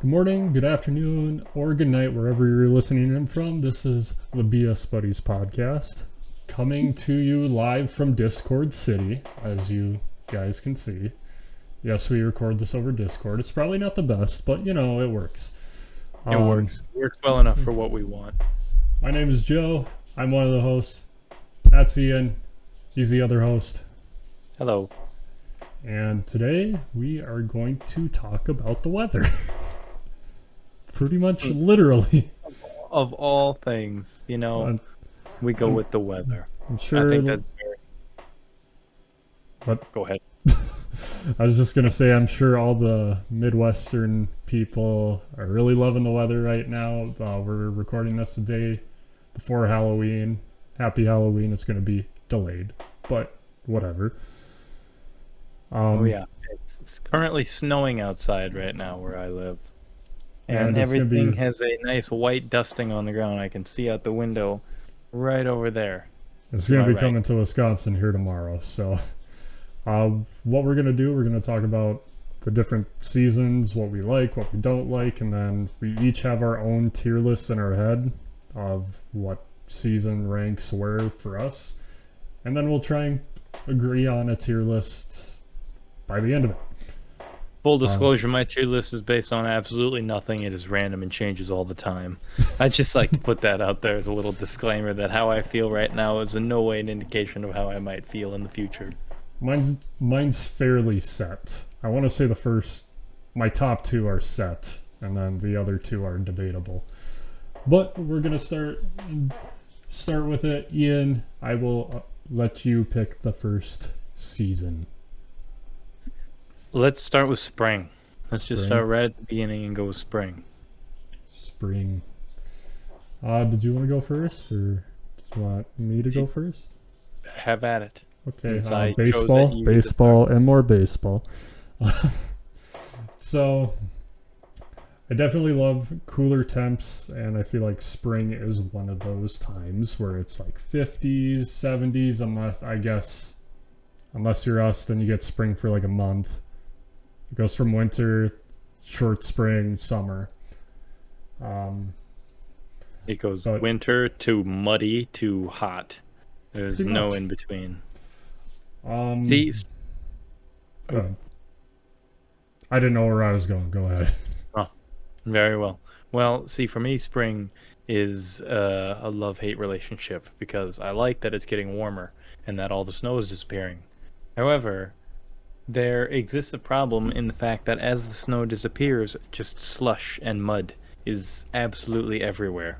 Good morning, good afternoon, or good night, wherever you're listening in from. This is the BS Buddies podcast, coming to you live from Discord City, as you guys can see. Yes, we record this over Discord. It's probably not the best, but it works. It works. It works well enough for what we want. My name is Joe. I'm one of the hosts. That's Ian. He's the other host. Hello. And today we are going to talk about the weather. Pretty much literally. Of all things, we go with the weather. I'm sure. I think that's very... What? Go ahead. I was just going to say, I'm sure all the Midwestern people are really loving the weather right now. We're recording this the day before Halloween. Happy Halloween. It's going to be delayed, but whatever. Oh, yeah. It's currently snowing outside right now where I live. And everything has a nice white dusting on the ground. I can see out the window right over there. It's going to be coming to Wisconsin here tomorrow. So what we're going to do, we're going to talk about the different seasons, what we like, what we don't like, and then we each have our own tier lists in our head of what season ranks where for us. And then we'll try and agree on a tier list by the end of it. Full disclosure, my tier list is based on absolutely nothing. It is random and changes all the time. I'd just like to put that out there as a little disclaimer that how I feel right now is in no way an indication of how I might feel in the future. Mine's fairly set. I want to say my top two are set, and then the other two are debatable. But we're going to start with it. Ian, I will let you pick the first season. Let's start with spring. Let's just start right at the beginning and go with spring. Spring. Did you want to go first, or do you want me to go first? Have at it. Okay, baseball, and more baseball. So, I definitely love cooler temps, and I feel like spring is one of those times where it's like 50s, 70s, unless you're us, then you get spring for like a month. It goes from winter, short spring, summer. It goes winter to muddy to hot. There's no in between. Go ahead. I didn't know where I was going. Go ahead. Oh, very well. Well, see, for me, spring is a love-hate relationship because I like that it's getting warmer and that all the snow is disappearing. However, there exists a problem in the fact that as the snow disappears, just slush and mud is absolutely everywhere.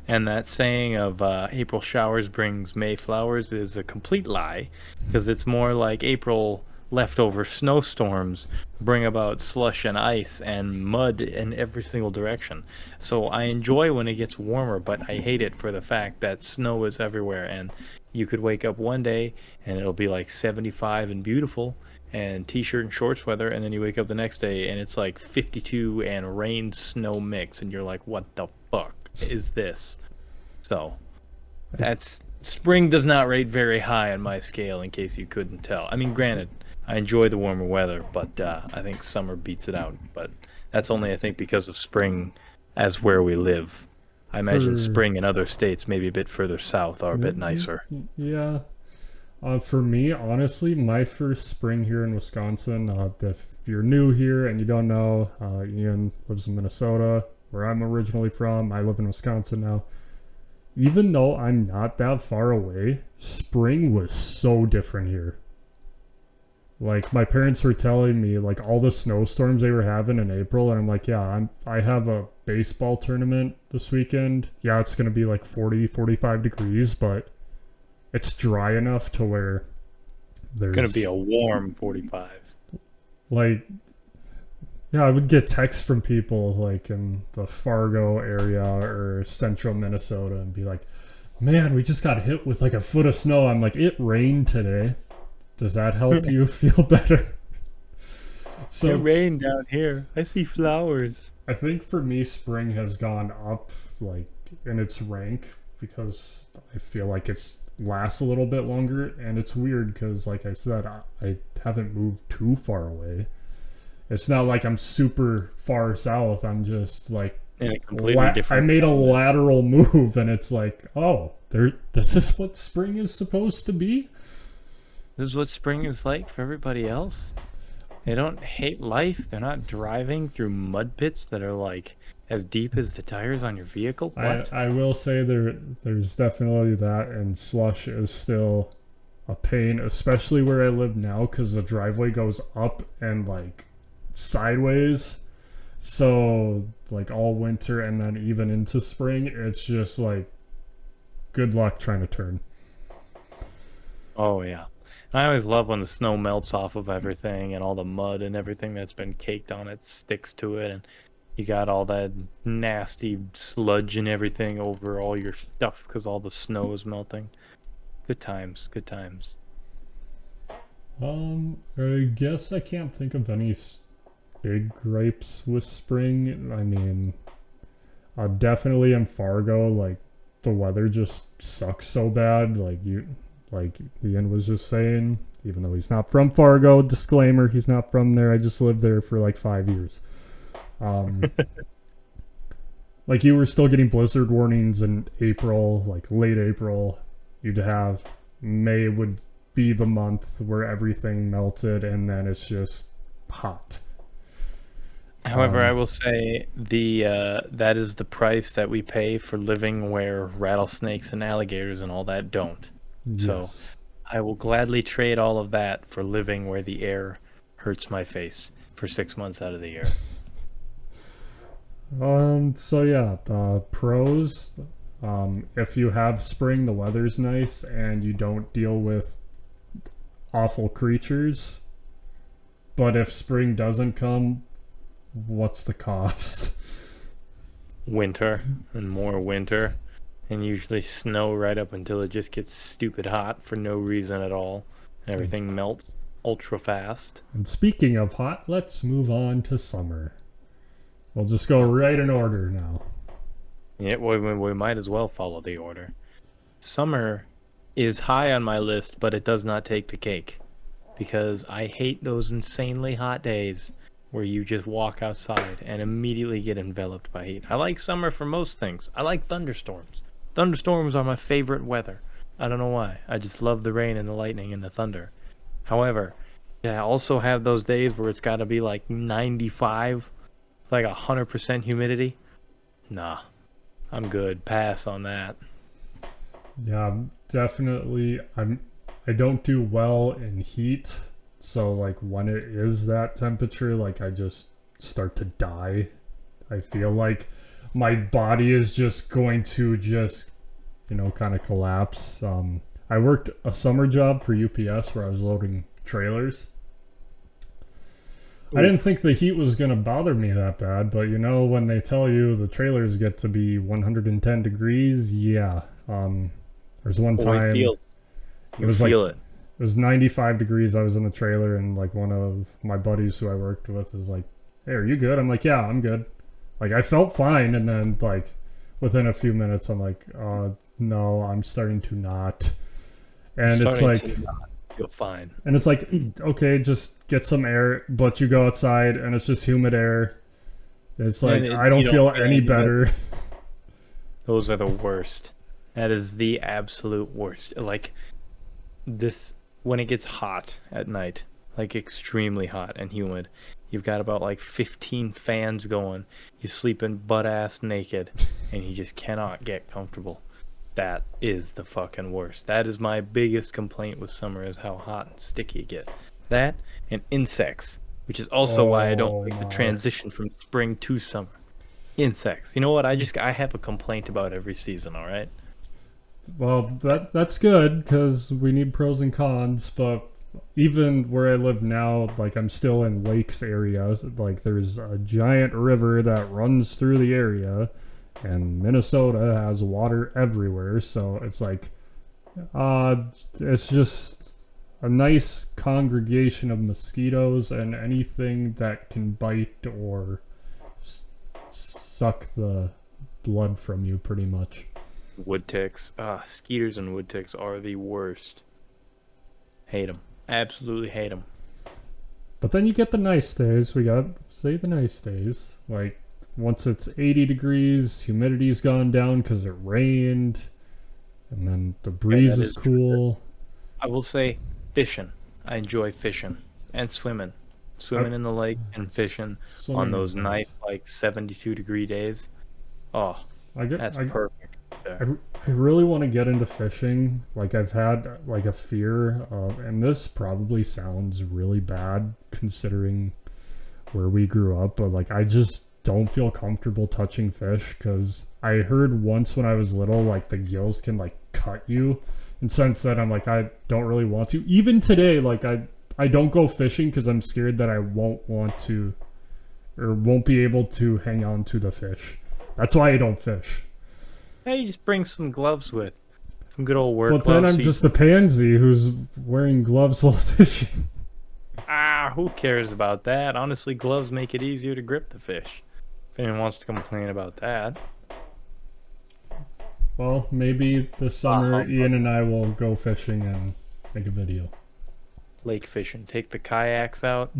And that saying of April showers brings May flowers is a complete lie, because it's more like April leftover snowstorms bring about slush and ice and mud in every single direction. So I enjoy when it gets warmer, but I hate it for the fact that snow is everywhere, and you could wake up one day and it'll be like 75 and beautiful and t-shirt and shorts weather, and then you wake up the next day and it's like 52 and rain snow mix, and you're like, what the fuck is this? So spring does not rate very high on my scale, in case you couldn't tell. I mean, granted, I enjoy the warmer weather, but I think summer beats it out. But that's only, I think, because of spring as where we live. I imagine spring in other states, maybe a bit further south, are a bit nicer. Yeah. For me, honestly, my first spring here in Wisconsin, if you're new here and you don't know, Ian lives in Minnesota, where I'm originally from. I live in Wisconsin now. Even though I'm not that far away, spring was so different here. Like, my parents were telling me, like, all the snowstorms they were having in April, and I'm like, yeah, I have a baseball tournament this weekend. Yeah, it's going to be like 40, 45 degrees, but it's dry enough to where there's going to be a warm 45. Like, yeah, I would get texts from people like in the Fargo area or central Minnesota and be like, man, we just got hit with like a foot of snow. I'm like, it rained today. Does that help you feel better? So it rained down here. I see flowers. I think for me, spring has gone up like in its rank because I feel like it's lasts a little bit longer, and it's weird because, like I said, I haven't moved too far away. It's not like I'm super far south. I'm just like In a completely I different made a climate. lateral move, and it's like, oh, there. This is what spring is supposed to be. This is what spring is like for everybody else. They don't hate life. They're not driving through mud pits that are like as deep as the tires on your vehicle. What? I will say there's definitely that, and slush is still a pain, especially where I live now, because the driveway goes up and like sideways. So like all winter and then even into spring, it's just like good luck trying to turn. Oh yeah. I always love when the snow melts off of everything and all the mud and everything that's been caked on it sticks to it, and you got all that nasty sludge and everything over all your stuff because all the snow is melting. Good times, good times. I guess I can't think of any big gripes with spring. I mean, definitely in Fargo, like the weather just sucks so bad. Like Ian was just saying, even though he's not from Fargo, disclaimer, he's not from there. I just lived there for like 5 years. Um, like you were still getting blizzard warnings in April, like late April. You'd have May would be the month where everything melted, and then it's just hot. However, I Um, will say that is the price that we pay for living where rattlesnakes and alligators and all that don't. So yes. I will gladly trade all of that for living where the air hurts my face for 6 months out of the year. So yeah, the pros. If you have spring, the weather's nice, and you don't deal with awful creatures. But if spring doesn't come, what's the cost? Winter and more winter, and usually snow right up until it just gets stupid hot for no reason at all. And everything melts ultra fast. And speaking of hot, let's move on to summer. We'll just go Oh, right in order now. yeah, we might as well follow the order. Summer is high on my list, but it does not take the cake because I hate those insanely hot days where you just walk outside and immediately get enveloped by heat. I like summer for most things. I like thunderstorms. Thunderstorms are my favorite weather. I don't know why. I just love the rain and the lightning and the thunder. However, yeah, I also have those days where it's got to be like 95, like 100% humidity. Nah, I'm good. Pass on that. Yeah, definitely. I don't do well in heat, so like when it is that temperature, like I just start to die. I feel like my body is just going to just kind of collapse. I worked a summer job for UPS where I was loading trailers. I didn't Oof. think the heat was going to bother me that bad, but when they tell you the trailers get to be 110 degrees, yeah. There's one Oh, I time feel it you was like feel it. it was 95 degrees. I was in the trailer, and like one of my buddies who I worked with is like, "Hey, are you good?" I'm like, "Yeah, I'm good." Like I felt fine, and then like within a few minutes, I'm like, no, I'm starting to not." You're And it's starting to like, not feel fine. okay, just get some air, but you go outside and it's just humid air. It's And like I don't you don't feel feel any any better. better. Those are the worst. That is the absolute worst. Like this, when it gets hot at night, like extremely hot and humid, you've got about like 15 fans going. You sleeping butt ass naked, and you just cannot get comfortable. That is the fucking worst. That is my biggest complaint with summer is how hot and sticky it get. That and insects, which is also why I don't Oh like the my. transition from spring to summer. Insects. You know what? I have a complaint about every season, all right? Well, that's good because we need pros and cons, but even where I live now, like I'm still in lakes area. Like there's a giant river that runs through the area, and Minnesota has water everywhere. So it's like, uh, it's just a nice congregation of mosquitoes and anything that can bite or suck the blood from you, pretty much. Wood ticks. Skeeters and wood ticks are the worst. Hate them. Absolutely hate them. But then you get the nice days. We got, say, the nice days. Like, once it's 80 degrees, humidity's gone down because it rained, and then the breeze that is is true. cool. I will say fishing. I enjoy fishing and swimming. Swimming in the lake and fishing on Swimming is those nice, nice. like 72-degree days. Oh, I get, that's I, perfect I, there. I really want to get into fishing. Like, I've had like a fear of, and this probably sounds really bad considering where we grew up, but like I just don't feel comfortable touching fish because I heard once when I was little, like the gills can like cut you. And since then, I'm like, I don't really want to. Even today, like I don't go fishing because I'm scared that I won't want to or won't be able to hang on to the fish. That's why I don't fish. Hey, you just bring some gloves with. Some good old work But then gloves. I'm just a pansy who's wearing gloves while fishing. Who cares about that? Honestly, gloves make it easier to grip the fish. If anyone wants to complain about that. Well, maybe this summer Ian and I will go fishing and make a video. Lake fishing. Take the kayaks out.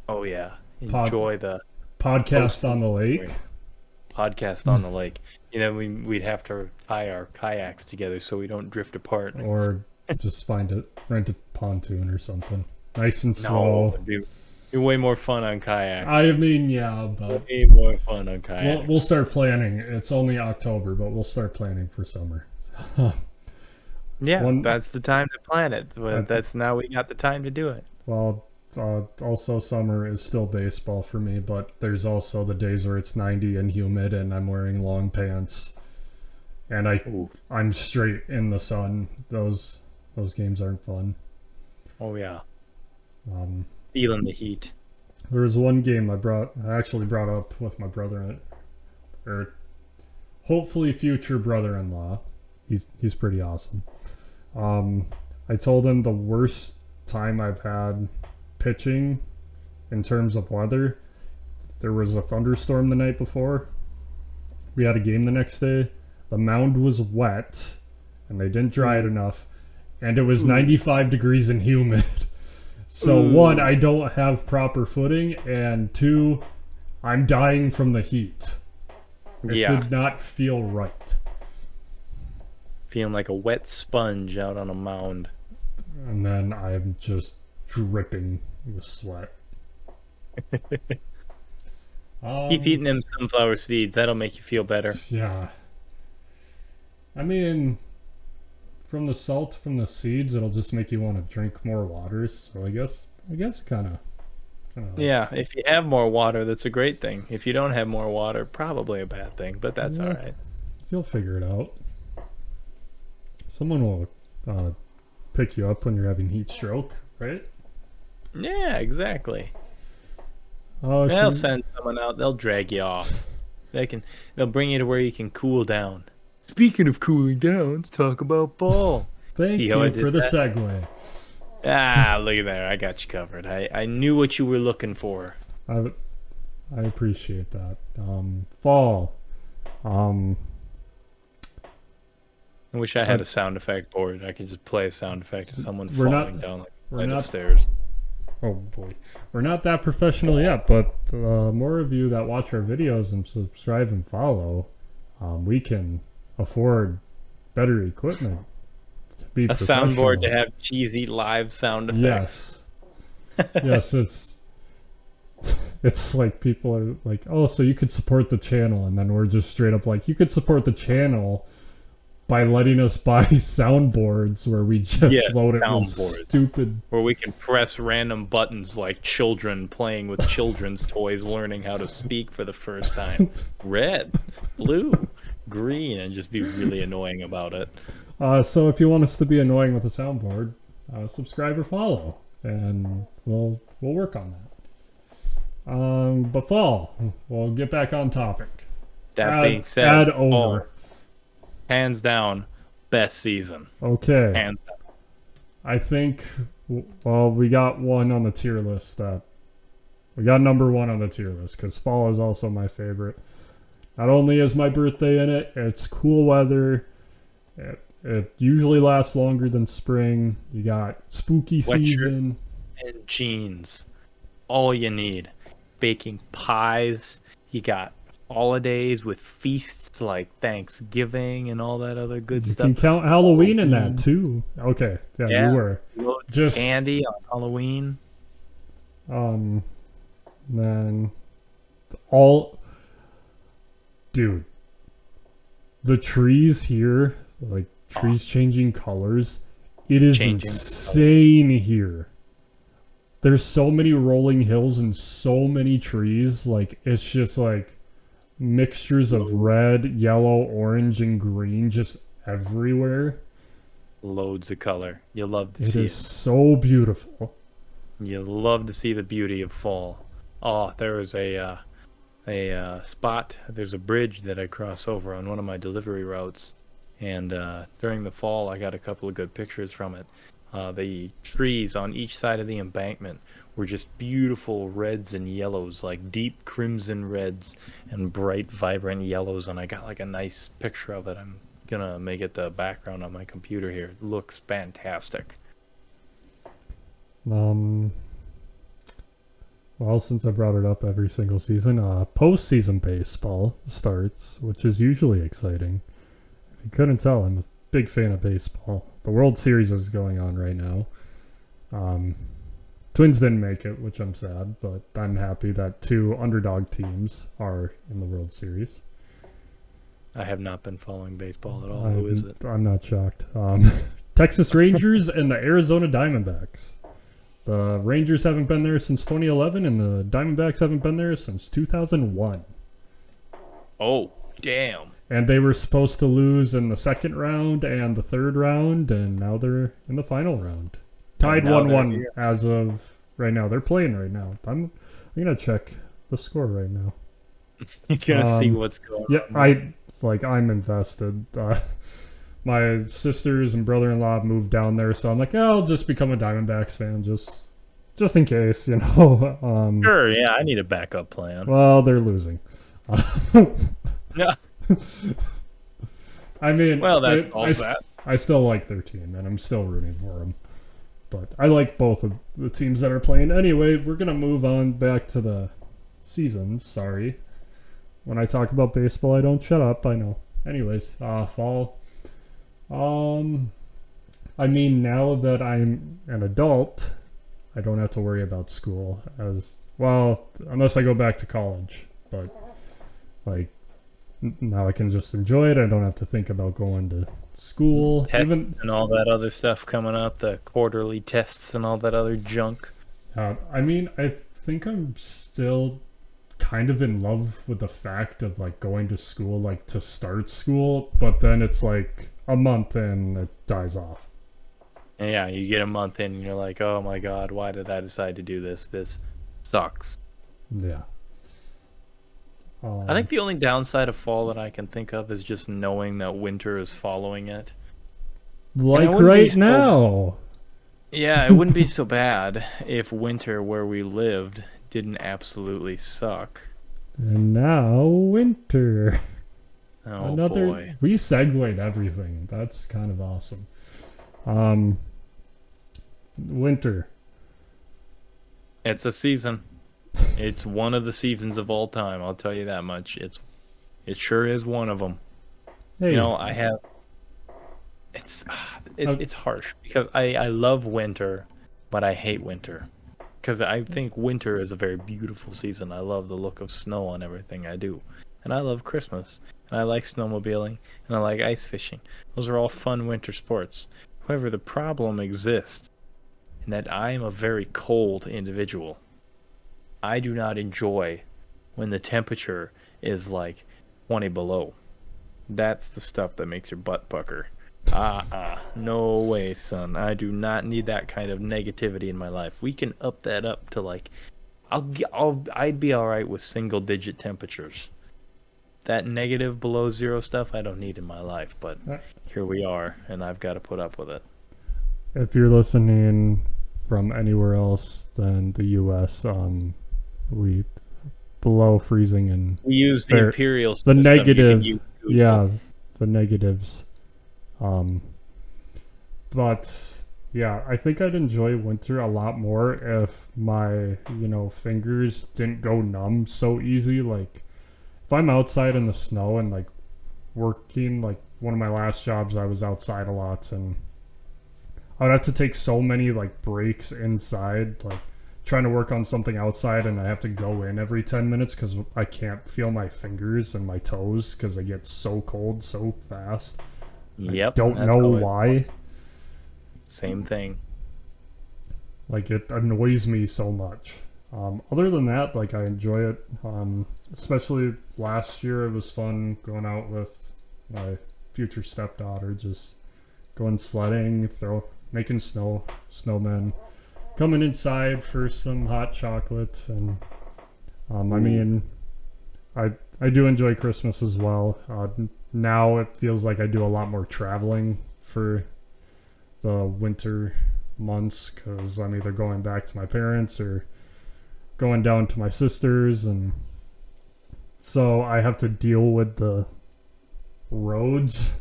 Oh yeah. Pod- Enjoy the Podcast on the lake. podcast on the lake. You know, we'd have to tie our kayaks together so we don't drift apart. Or just rent a pontoon or something. Nice and slow. No, it'd be way more fun on kayaks. I mean, yeah, but Way more fun on kayaks. we'll start planning. It's only October, but we'll start planning for summer. Yeah, that's the time to plan it. That's now we got the time to do it. Well, also summer is still baseball for me, but there's also the days where it's 90 and humid and I'm wearing long pants and I'm straight in the sun. Those games aren't fun. Oh yeah. Feeling the heat. There was one game I actually brought up with my brother, or hopefully future brother-in-law. He's pretty awesome. I told him the worst time I've had pitching in terms of weather. There was a thunderstorm the night before. We had a game the next day. The mound was wet, and they didn't dry it enough, and it was 95 degrees and humid. So one, I don't have proper footing, and two, I'm dying from the heat. It did not feel right. Feeling like a wet sponge out on a mound. And then I'm just dripping with sweat. Keep eating them sunflower seeds. That'll make you feel better. Yeah. I mean, from the salt from the seeds, it'll just make you want to drink more water. So I guess kind of. Yeah, if you have more water, that's a great thing. If you don't have more water, probably a bad thing. But that's all right. You'll figure it out. Someone will pick you up when you're having heat stroke, right? Yeah, exactly. Oh, They'll send someone out. They'll drag you off. They'll bring you to where you can cool down. Speaking of cooling down, let's talk about fall. Thank you for the segue. Look at there. I got you covered. I knew what you were looking for. I appreciate that. Fall. I wish I had a sound effect board. I could just play a sound effect of someone falling down the stairs. Oh boy. We're not that professional yet, but more of you that watch our videos and subscribe and follow, we can afford better equipment to be a soundboard to have cheesy live sound effects. Yes. It's like people are like, oh, so you could support the channel, and then we're just straight up like, you could support the channel by letting us buy soundboards where we just load it with stupid... Where we can press random buttons like children playing with children's toys, learning how to speak for the first time. Red, blue, green, and just be really annoying about it. So if you want us to be annoying with a soundboard, subscribe or follow, and we'll work on that. But fall, we'll get back on topic. That being said, ad over. Hands down, best season. Okay. Hands down. I think, well, we got one on the tier list we got number one on the tier list because fall is also my favorite. Not only is my birthday in it, it's cool weather. It usually lasts longer than spring. You got spooky season. And jeans all you need. Baking pies. You got holidays with feasts like Thanksgiving and all that other good You stuff. can count Halloween in that Halloween. too. Okay, yeah, you Yeah. were. Loads of Just candy on Halloween. um then all dude, the trees here, like Oh, trees changing colors, it is changing. insane here. There's so many rolling hills and so many trees, like it's just like mixtures of red, yellow, orange, and green just everywhere. Loads of color. You love to It see is it. so beautiful. You love to see the beauty of fall. Oh, there was a spot. There's a bridge that I cross over on one of my delivery routes, and during the fall, I got a couple of good pictures from it. The trees on each side of the embankment were just beautiful reds and yellows, like deep crimson reds and bright, vibrant yellows. And I got like a nice picture of it. I'm gonna make it the background on my computer here. It looks fantastic. Um, well, since I brought it up every single season, postseason baseball starts, which is usually exciting. If you couldn't tell, I'm a big fan of baseball. The World Series is going on right now. Um, Twins didn't make it, which I'm sad, but I'm happy that two underdog teams are in the World Series. I have not been following baseball at all. Who is it? I'm not shocked. Texas Rangers and the Arizona Diamondbacks. The Rangers haven't been there since 2011, and the Diamondbacks haven't been there since 2001. Oh, damn. And they were supposed to lose in the second round and the third round, and now they're in the final round. Tied Now they're 1-1 here. as of right now. They're playing right now. I'm gonna check the score right now. You gotta see Um, what's going Yeah, on. I'm invested. My sisters and brother-in-law moved down there, so I'm like, oh, I'll just become a Diamondbacks fan, just in case, you know. Sure, yeah, I need a backup plan. Well, they're losing. Yeah. I mean, Well, that solves that. I still like their team, and I'm still rooting for them. But I like both of the teams that are playing. Anyway, we're gonna move on back to the seasons. Sorry, when I talk about baseball, I don't shut up. I know. Anyways, fall. Um, I mean, now that I'm an adult, I don't have to worry about school as well, unless I go back to college. But like now, I can just enjoy it. I don't have to think about going to school. Tests Even and all that other stuff coming up, the quarterly tests and all that other junk. I mean, I think I'm still kind of in love with the fact of like going to school, like to start school, but then it's like a month and it dies off. And yeah, you get a month in and you're like, oh my god, why did I decide to do this? This sucks. Yeah. I think the only downside of fall that I can think of is just knowing that winter is following it. Like wouldn't be right so now. Yeah, it wouldn't be so bad if winter where we lived didn't absolutely suck. And now winter. Oh boy. We segued everything. That's kind of awesome. Um Winter. It's a season. It's one of the seasons of all time, I'll tell you that much. It sure is one of them. Hey, You know, I have it's it's harsh because I love winter, but I hate winter. Because I think winter is a very beautiful season. I love the look of snow on everything I do. And I love Christmas. And I like snowmobiling. And I like ice fishing. Those are all fun winter sports. However, the problem exists in that I am a very cold individual. I do not enjoy when the temperature is like 20 below. That's the stuff that makes your butt pucker. No way, son. I do not need that kind of negativity in my life. We can up that up to like, I'd be all right with single digit temperatures. That negative below zero stuff I don't need in my life, but here we are, and I've got to put up with it. if you're listening from anywhere else than the US, we below freezing and We use the imperial the system. You negative, can use yeah, the negatives. But Yeah, I think I'd enjoy winter a lot more if my, fingers didn't go numb so easy. Like, if I'm outside in the snow and like working, like one of my last jobs, I was outside a lot and I would have to take so many like breaks inside, like trying to work on something outside, and I have to go in every 10 minutes because I can't feel my fingers and my toes because they get so cold so fast. I Yep, don't that's know how it. why. Same thing. Like it annoys me so much. Other than that, like I enjoy it. Especially last year, it was fun going out with my future stepdaughter, just going sledding, making snowmen, coming inside for some hot chocolate, and I Ooh. mean, I do enjoy Christmas as well. Now it feels like I do a lot more traveling for the winter months because I'm either going back to my parents or going down to my sisters, and so I have to deal with the roads,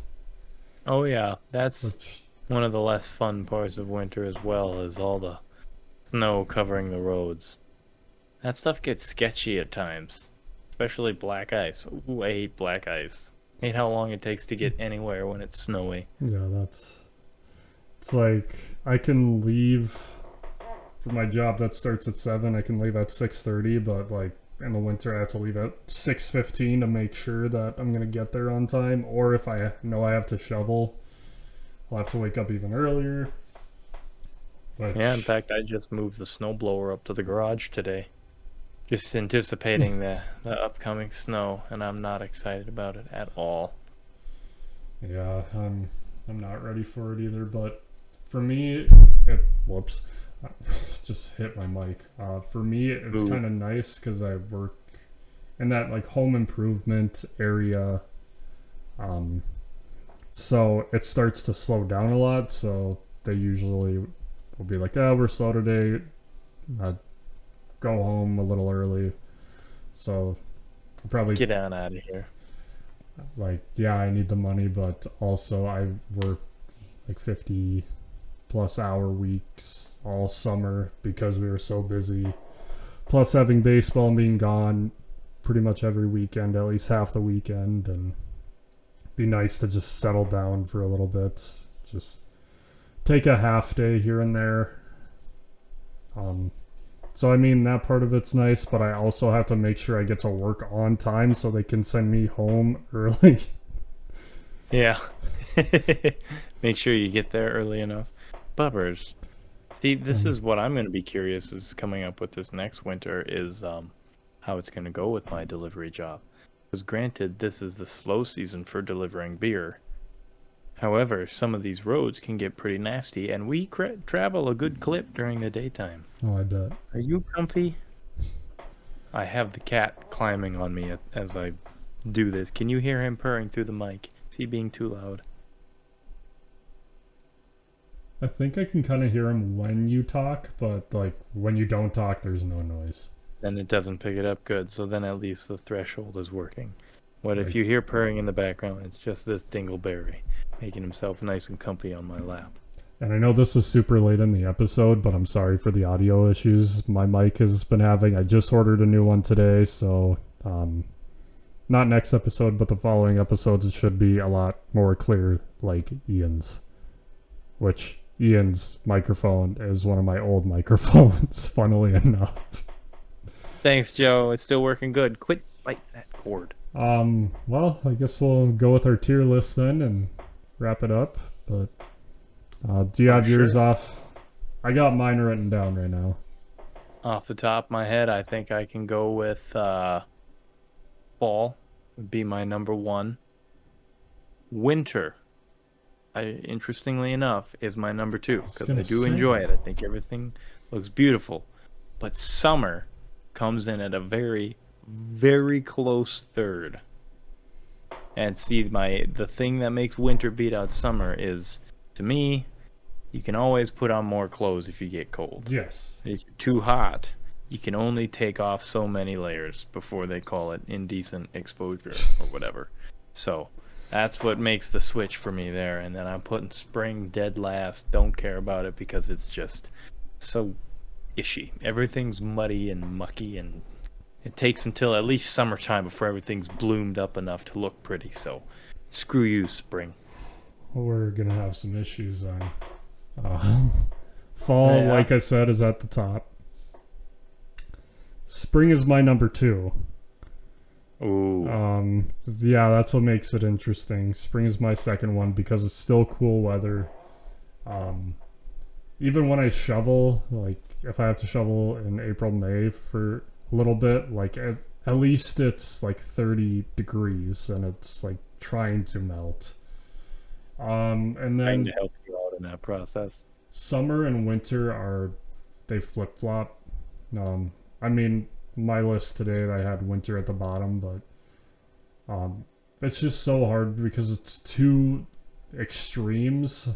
Oh yeah, that's which one of the less fun parts of winter as well, is all the snow covering the roads. That stuff gets sketchy at times, especially black ice. Ooh, I hate black ice. Hate how long it takes to get anywhere when it's snowy. yeah, it's like I can leave for my job that starts at 7. I can leave at 6:30, but like in the winter I have to leave at 6:15 to make sure that I'm gonna get there on time. Or if I know I have to shovel, I'll have to wake up even earlier. Yeah, in Which fact, I just moved the snowblower up to the garage today, just anticipating the upcoming snow, and I'm not excited about it at all. yeah, I'm not ready for it either. But for me, whoops, just hit my mic. For me, it's Ooh, kind of nice because I work in that like home improvement area. Um, so it starts to slow down a lot. So they usually will be like, "Oh, we're slow today. Uh, go home a little early." So probably get on out of here. like, yeah, I need the money, but also I work like 50 plus hour weeks all summer because we were so busy. Plus having baseball and being gone pretty much every weekend, at least half the weekend, and be nice to just settle down for a little bit. Just take a half day here and there. Um, so I mean that part of it's nice, but I also have to make sure I get to work on time so they can send me home early. Yeah. Make sure you get there early enough. Bubbers. See, this um, is what I'm going to be curious is coming up with this next winter is how it's going to go with my delivery job. Because granted, this is the slow season for delivering beer. However, some of these roads can get pretty nasty, and we travel a good clip during the daytime. oh, I bet. Are you comfy? I have the cat climbing on me as I do this. Can you hear him purring through the mic? Is he being too loud? I think I can kind of hear him when you talk, but like when you don't talk, there's no noise. Then it doesn't pick it up good, so then at least the threshold is working. What if Like, you hear purring in the background? It's just this dingleberry making himself nice and comfy on my lap. and I know this is super late in the episode, but I'm sorry for the audio issues my mic has been having. I just ordered a new one today, so not next episode, but the following episodes it should be a lot more clear, like Ian's. Which Ian's microphone is one of my old microphones, funnily enough. Thanks, Joe. It's still working good. Quit biting that cord. Well, I guess we'll go with our tier list then and wrap it up. But do you Oh, have yours sure. off? I got mine written down right now. Off the top of my head, I think I can go with fall would be my number one. Winter, interestingly enough, is my number I two was because I gonna do say. enjoy it. I think everything looks beautiful. But summer comes in at a very, very close third. And see, the thing that makes winter beat out summer is, to me, you can always put on more clothes if you get cold. Yes. If you're too hot, you can only take off so many layers before they call it indecent exposure or whatever. So, That's what makes the switch for me there. And then I'm putting spring dead last. Don't care about it because it's just so ishy. Everything's muddy and mucky, and it takes until at least summertime before everything's bloomed up enough to look pretty. So screw you, spring. We're gonna have some issues then. Uh, Fall, Yeah. like I said, is at the top. Spring is my number 2. Ooh. Yeah, that's what makes it interesting. Spring is my second one because it's still cool weather. Even when I shovel, like if I have to shovel in April, May for a little bit, like at least it's like 30 degrees and it's like trying to melt. And Trying then to help you out in that process. summer and winter they flip flop. I mean, my list today I had winter at the bottom, but it's just so hard because it's two extremes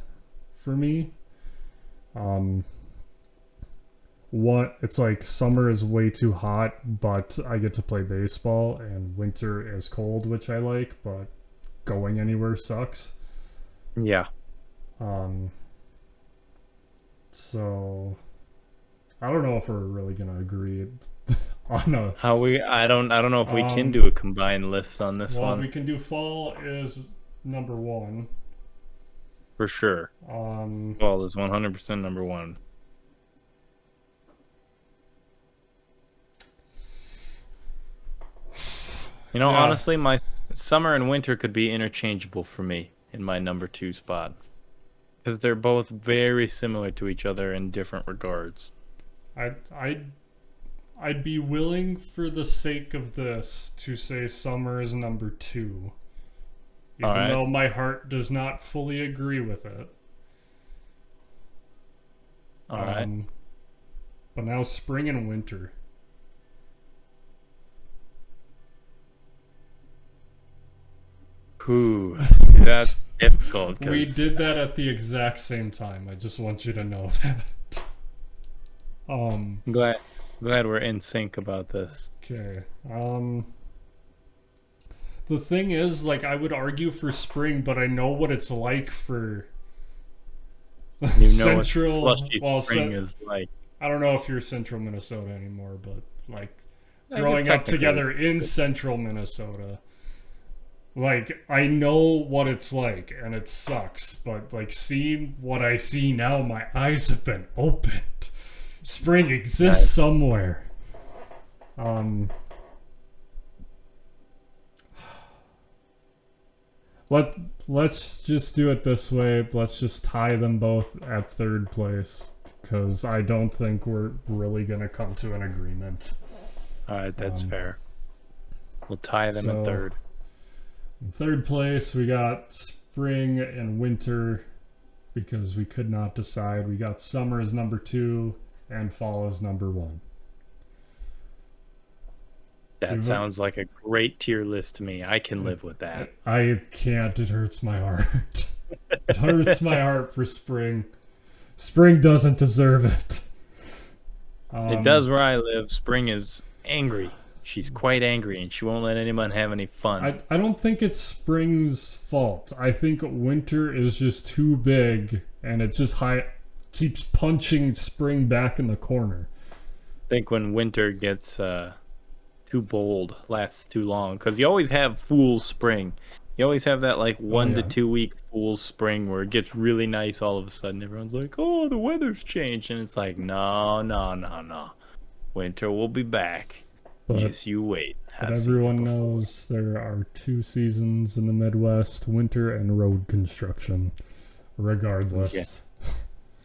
for me. One, it's like summer is way too hot, but I get to play baseball, and winter is cold, which I like, but going anywhere sucks. Yeah. Um, so I don't know if we're really gonna agree on a. I don't know if we can Um, do a combined list on this well, one we can do fall is number 1. for sure. Um, Fall is 100% number 1. You know, yeah, honestly, my summer and winter could be interchangeable for me in my number 2 spot because they're both very similar to each other in different regards. I'd be willing for the sake of this to say summer is number 2, All even right. though my heart does not fully agree with it. All right. But now spring and winter. Ooh, that's difficult. We 'Cause did that at the exact same time. I just want you to know that. I'm glad we're in sync about this. Okay. The thing is, like, I would argue for spring, but I know what it's like for You know what central. slushy Well, spring is like. I don't know if you're central Minnesota anymore, but like I guess growing up technically, together in central Minnesota, like I know what it's like, and it sucks. But like seeing what I see now, my eyes have been opened. Spring exists somewhere. Let's just do it this way. Let's just tie them both at third place because I don't think we're really gonna come to an agreement. all right, that's Um, fair. We'll tie them so at third. in third place, we got spring and winter because we could not decide. We got summer as number 2 and fall as number 1. That We've- sounds like a great tier list to me. I can live with that. I can't. It hurts my heart. It hurts my heart for spring. Spring doesn't deserve it. It does where I live. Spring is angry. She's quite angry, and she won't let anyone have any fun. I don't think it's spring's fault. I think winter is just too big, and it just keeps punching spring back in the corner. I think when winter gets too bold, lasts too long, because you always have fool's spring. You always have that like 1 to yeah. 2 week fool's spring where it gets really nice all of a sudden. Everyone's like, "Oh, the weather's changed," and it's like, "No, no, no, no. Winter will be back. But, Just you wait." but I've seen it everyone before. knows there are 2 seasons in the Midwest: winter and road construction. Regardless.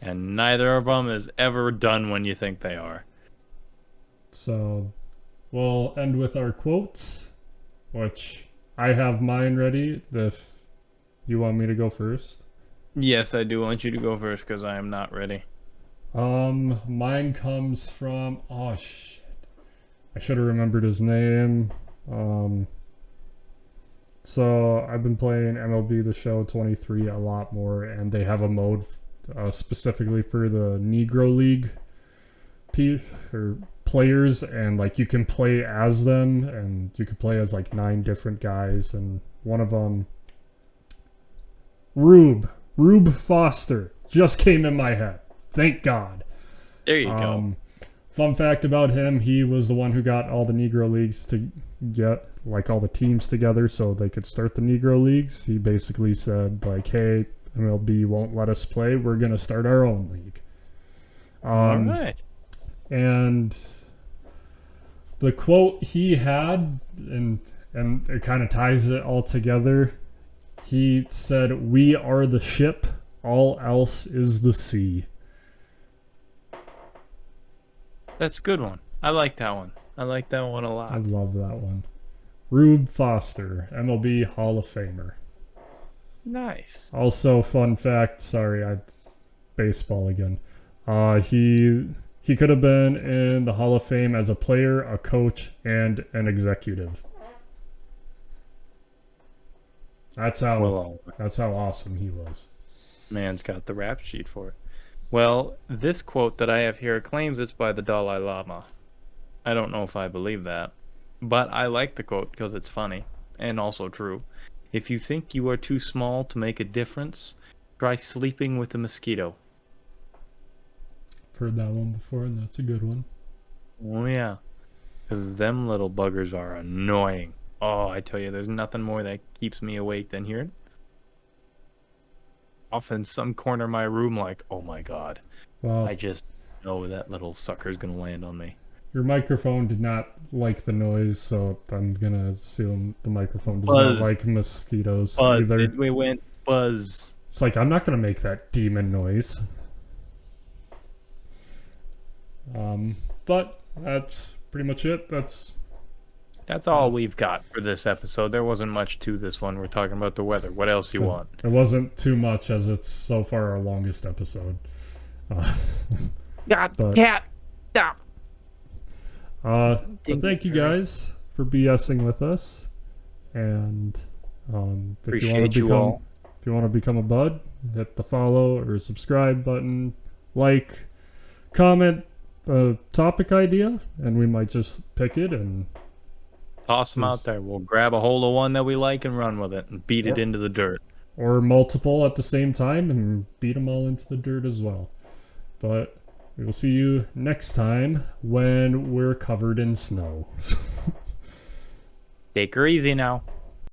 And neither of them is ever done when you think they are. So we'll end with our quotes, which I have mine ready. If you want me to go first. Yes, I do want you to go first because I am not ready. Mine comes from oh shit. I should have remembered his name. So I've been playing MLB The Show 23 a lot more, and they have a mode specifically for the Negro League or players, and like you can play as them, and you can play as like 9 different guys, and one of them Rube Foster just came in my head. Thank God. There you go. Um, Fun fact about him, he was the one who got all the Negro Leagues to get like all the teams together so they could start the Negro Leagues. He basically said like, hey, MLB won't let us play. We're going to start our own league. All right. And the quote he had, and it kind of ties it all together. He said, "We are the ship, all else is the sea." That's a good one. I like that one. I like that one a I lot. love that one. Rube Foster, MLB Hall of Famer. Nice. Also, fun fact. Sorry, baseball again. He could have been in the Hall of Fame as a player, a coach, and an executive. That's how awesome he was. Man's got the rap sheet for it. Well, this quote that I have here claims it's by the Dalai Lama. I don't know if I believe that, but I like the quote because it's funny and also true. If you think you are too small to make a difference, try sleeping with a mosquito. I've heard that one before, and that's a good one. Oh yeah, because them little buggers are annoying. Oh, I tell you, there's nothing more that keeps me awake than hearing off in some corner of my room like, oh my god, Well, I just know that little sucker's gonna land on me. your microphone did not like the noise, so I'm gonna assume the microphone does Buzz. not like mosquitoes Buzz. either. We went buzz. It's like I'm not gonna make that demon noise. But that's pretty much it. That's all we've got for this episode. There wasn't much to this one. We're talking about the weather. What else you want? It wasn't too much, as it's so far our longest episode. God, But- cat, stop. But thank you guys for BSing with us, and if you want Appreciate to you become all. if you want to become a bud, hit the follow or subscribe button, like, comment a topic idea, and we might just pick it and Toss them out Just- there. We'll grab a hold of one that we like and run with it and beat it into the dirt. or multiple at the same time and beat them all into the dirt as well. But we will see you next time when we're covered in snow. Take her easy now.